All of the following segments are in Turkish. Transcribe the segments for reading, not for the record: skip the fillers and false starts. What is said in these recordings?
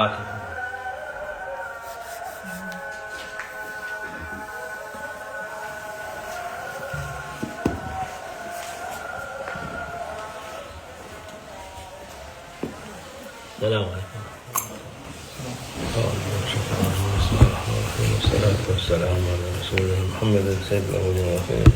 السلام عليكم. والصلاة والسلام على رسولنا محمد سيد الأولين والآخرين.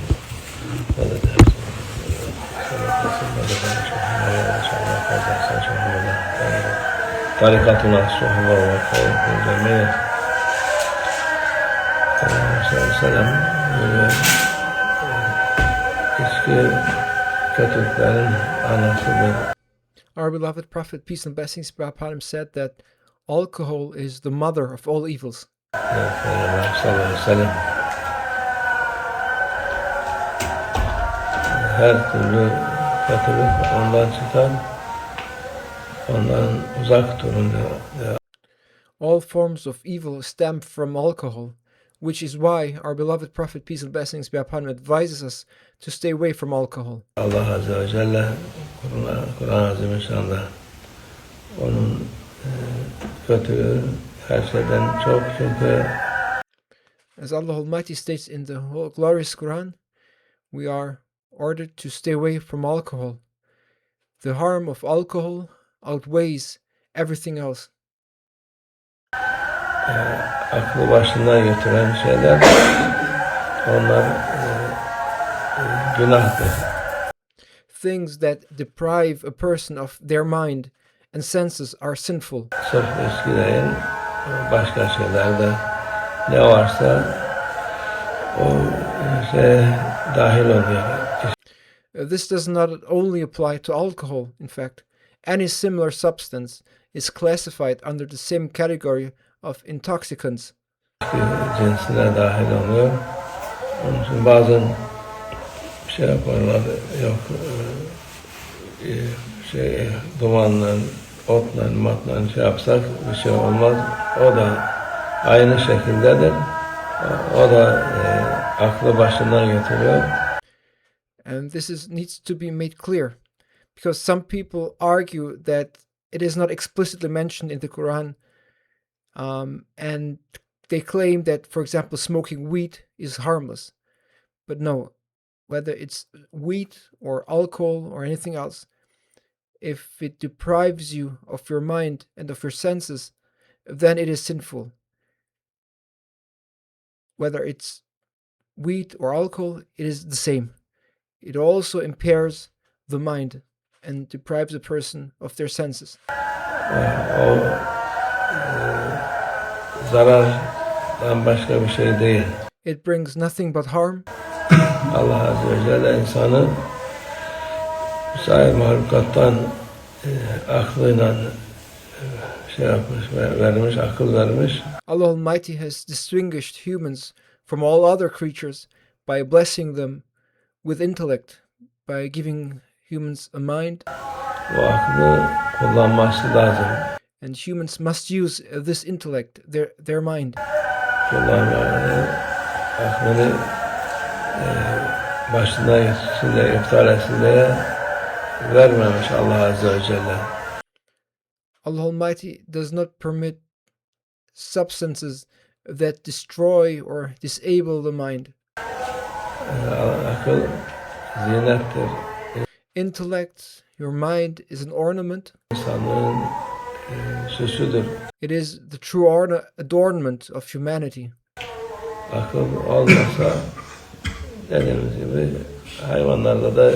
طريقتنا الصحبة والخير والجميع. Selam. Eski Katoliklerin anasıdır. Our beloved Prophet, peace and blessings be upon him, said that alcohol is the mother of all evils. Peygamber sallallahu aleyhi ve sellem her türlü kötülük ondan çıkar, ondan uzak durun diyor. All forms of evil stem from alcohol, which is why our beloved Prophet, peace and blessings be upon him, advises us to stay away from alcohol. Allah Azze ve Celle Kur'an-ı Azimüşşan'da onun kötülüğü her şeyden çok, çünkü As Allah Almighty states in the glorious Quran, we are ordered to stay away from alcohol. The harm of alcohol outweighs everything else. aklı başından götüren şeyler, onlar günahtır. Things that deprive a person of their mind and senses are sinful. Sırf içki değil, başka şeylerde ne varsa o şey dahil oluyor. This does not only apply to alcohol, in fact. Any similar substance is classified under the same category of intoxicants. Cinsine dahil oluyor. Onun için bazen şey yaparlar, yok dumanla, otla, matla şey yapsak bir şey olmaz. O da aynı şekildedir. O da aklı başından götürüyor. And this needs to be made clear, because some people argue that it is not explicitly mentioned in the Quran, and they claim that, for example, smoking weed is harmless. But no, whether it's weed or alcohol or anything else, if it deprives you of your mind and of your senses, then it is sinful. Whether it's weed or alcohol, it is the same. It also impairs the mind and deprives a person of their senses. O zarardan başka bir şey değil. It brings nothing but harm. Allah Azze ve Celle insanı sair mahlukattan aklıyla şey yapmış, vermiş, akıl vermiş. Allah Almighty has distinguished humans from all other creatures by blessing them with intellect, by giving humans a mind. Bu aklı kullanması lazım. And humans must use this intellect, their mind. Aklını başına geçsin diye, iptal etsin diye vermemiş Allah Azze ve Celle. Allah Almighty does not permit substances that destroy or disable the mind. Akıl zinettir. Intellect, your mind, is an ornament. İnsanlığın süsüdür. It is the true adornment of humanity. Akıl olmasa, dediğimiz gibi, hayvanlarda da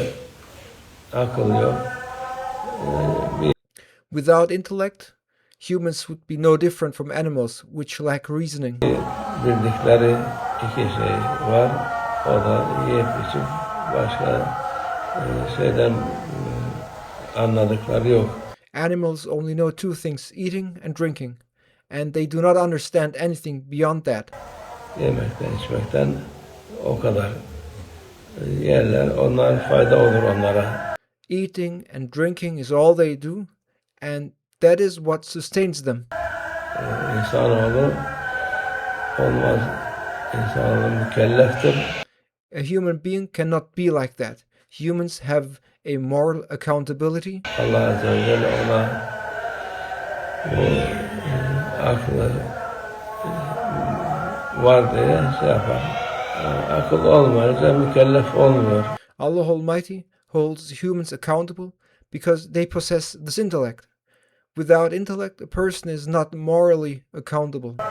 akıl yok. Without intellect, humans would be no different from animals which lack reasoning. Bildikleri iki şey var. O da yiyip içip başka şeyden anladıkları yok. Animals only know two things, eating and drinking, and they do not understand anything beyond that. Yemekten, içmekten o kadar yerler, onlar fayda olur onlara. Eating and drinking is all they do, and that is what sustains them. İnsanoğlu olmaz. İnsanoğlu mükelleftir. A human being cannot be like that. Humans have a moral accountability. Allah Azze ve Celle ona aklı var diye şey yapar. Akıl olmayınca mükellef olmuyor. Allah Almighty holds humans accountable because they possess this intellect. Without intellect, a person is not morally accountable.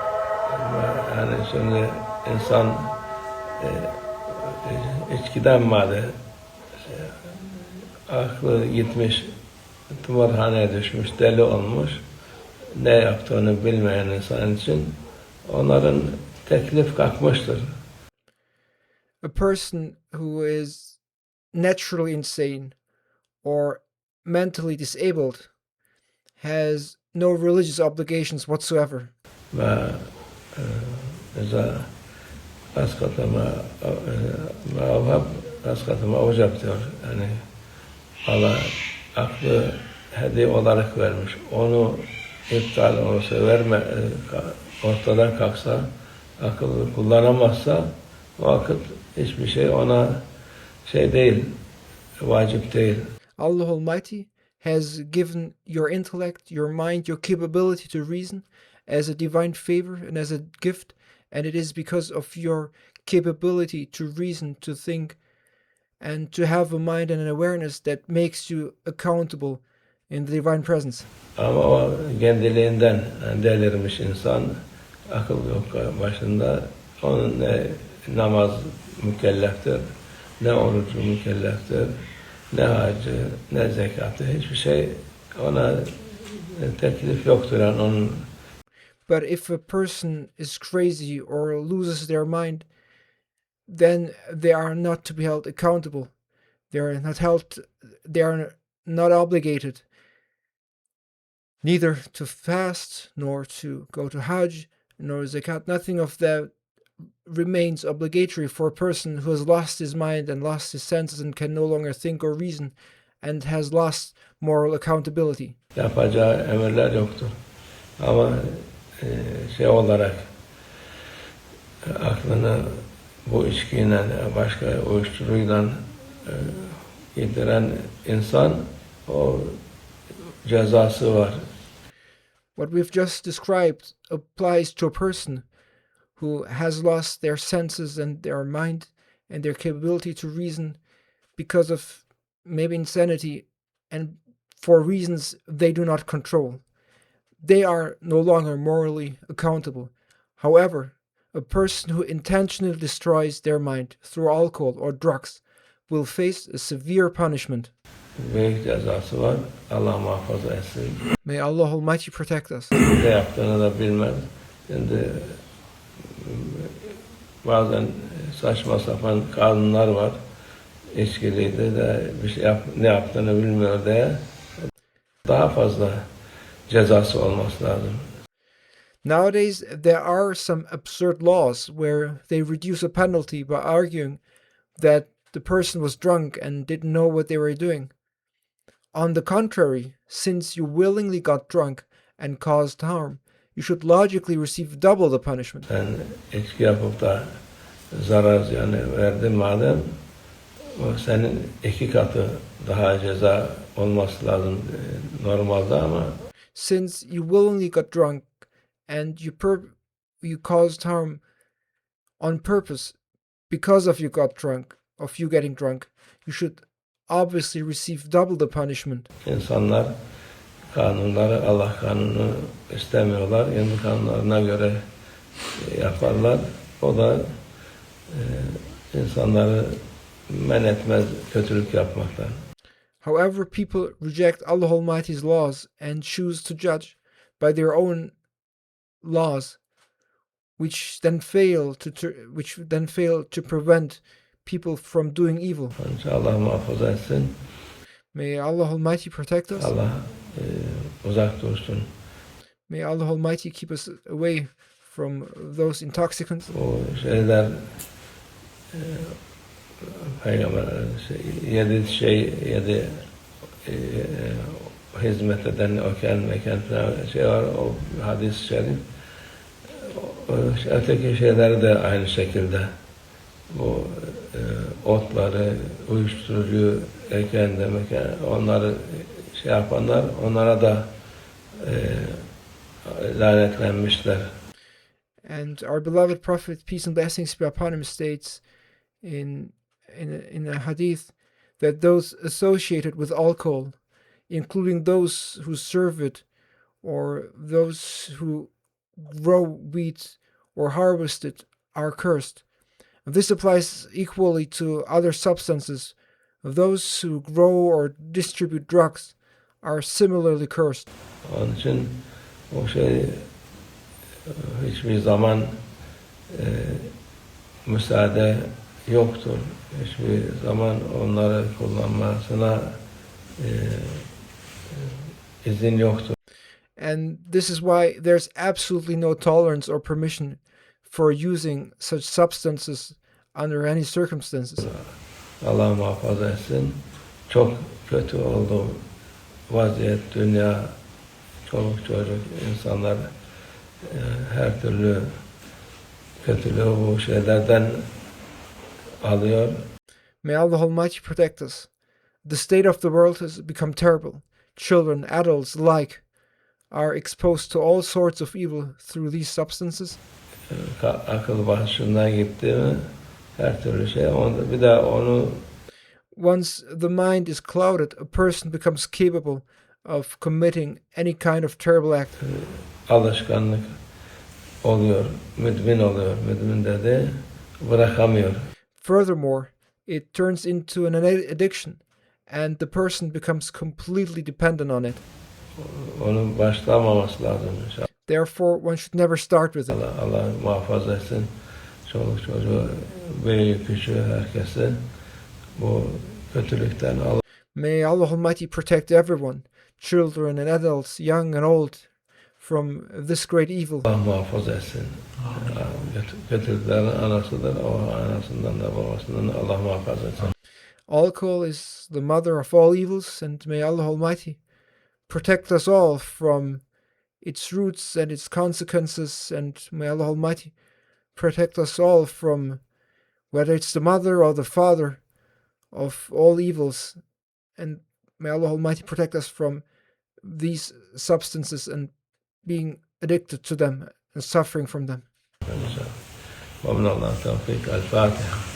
Yani şimdi insan içkiden madde aklı gitmiş, tımarhaneye düşmüş, deli olmuş, ne yaptığını bilmeyen insan için onların teklif kalkmıştır. A person who is naturally insane or mentally disabled has no religious obligations whatsoever. Ve إذا أسقط ما أوهب أسقط ما أوجب diyor. Yani Allah aklı hediye olarak vermiş. Onu iptal olursa, ortadan kalksa, akıllı kullanamazsa o vakit hiçbir şey ona şey değil, vacip değil. Allah Almighty has given your intellect, your mind, your capability to reason as a divine favor and as a gift, and it is because of your capability to reason, to think, and to have a mind and an awareness that makes you accountable in the divine presence. Ama o kendiliğinden delirmiş insan, akıl yok başında, onun ne namaz mükelleftir, ne orucu mükelleftir, ne hacı, ne zekatı, hiçbir şey ona teklif yoktur. Yani onun. But if a person is crazy or loses their mind, then they are not to be held accountable. They are not obligated neither to fast, nor to go to Hajj, nor zakat. Nothing of that remains obligatory for a person who has lost his mind and lost his senses and can no longer think or reason and has lost moral accountability. Yapacağı emirler yoktur. Ama şey olarak aklını bu içkiyle, başka uyuşturucuyla yediren insan, o cezası var. What we've just described applies to a person who has lost their senses and their mind and their capability to reason because of maybe insanity and for reasons they do not control. They are no longer morally accountable. However, a person who intentionally destroys their mind through alcohol or drugs will face a severe punishment. Büyük cezası var. Allah muhafaza etsin. May Allah Almighty protect us. Ne yaptığını da bilmez. Şimdi bazen saçma sapan kanunlar var. İçkiliydi de bir şey ne yaptığını bilmiyor diye daha fazla cezası olması lazım. Nowadays, there are some absurd laws where they reduce a penalty by arguing that the person was drunk and didn't know what they were doing. On the contrary, since you willingly got drunk and caused harm, you should logically receive double the punishment. Sen içki yapıp da zarar yani verdin madem, o senin 2 katı daha ceza olması lazım normalde ama. Since you willingly got drunk and you caused harm on purpose because of you getting drunk, you should obviously receive double the punishment. İnsanlar kanunları, Allah kanunu istemiyorlar. Kendi kanunlarına göre yaparlar. O da insanları men etmez kötülük yapmaktan. However, people reject Allah Almighty's laws and choose to judge by their own laws, which then fail to prevent people from doing evil. Allah muhafaza etsin. May Allah Almighty protect us. Allah uzak dursun. May Allah Almighty keep us away from those intoxicants. O şeyler Peygamber yedi hizmet eden mekan şey var, o hadis-i şerif. Öteki şeyler de aynı şekilde. Bu otları, uyuşturucu, onları şey yapanlar, onlara da lanetlenmişler. And our beloved Prophet, peace and blessings be upon him, states in a hadith that those associated with alcohol, including those who serve it or those who grow wheat or harvest it, are cursed. This applies equally to other substances. Those who grow or distribute drugs are similarly cursed. Onun için o şey hiçbir zaman müsaade yoktur. Hiçbir zaman onları kullanmasına izin yoktur. And this is why there's absolutely no tolerance or permission for using such substances under any circumstances. Allah muhafaza etsin. Çok kötü oldu vaziyet, dünya, çoluk çocuk, insanlar her türlü kötülüğü bu şeylerden alıyor. May Allah Almighty protect us. The state of the world has become terrible. Children, adults alike are exposed to all sorts of evil through these substances. Akıl başından gitti mi her türlü şey. Bir de onu Once the mind is clouded, a person becomes capable of committing any kind of terrible act. alışkanlık oluyor, müdmin oluyor. Müdmin dedi, bırakamıyor. Furthermore, it turns into an addiction, and the person becomes completely dependent on it. Onun başlamaması lazım inşallah. Therefore, one should never start with it. Allah muhafaza etsin. Çoluk çocuğu, büyük küçüğü, herkesi bu kötülükten Allah. May Allah Almighty protect everyone, children and adults, young and old, from this great evil. Allah muhafaza etsin. Kötülüklerin anasıdır. O anasından da babasından da Allah muhafaza etsin. Alcohol is the mother of all evils, and may Allah Almighty protect us all from its roots and its consequences, and may Allah Almighty protect us all from whether it's the mother or the father of all evils, and may Allah Almighty protect us from these substances and being addicted to them and suffering from them. ومن الله التوفيق. الفاتحة.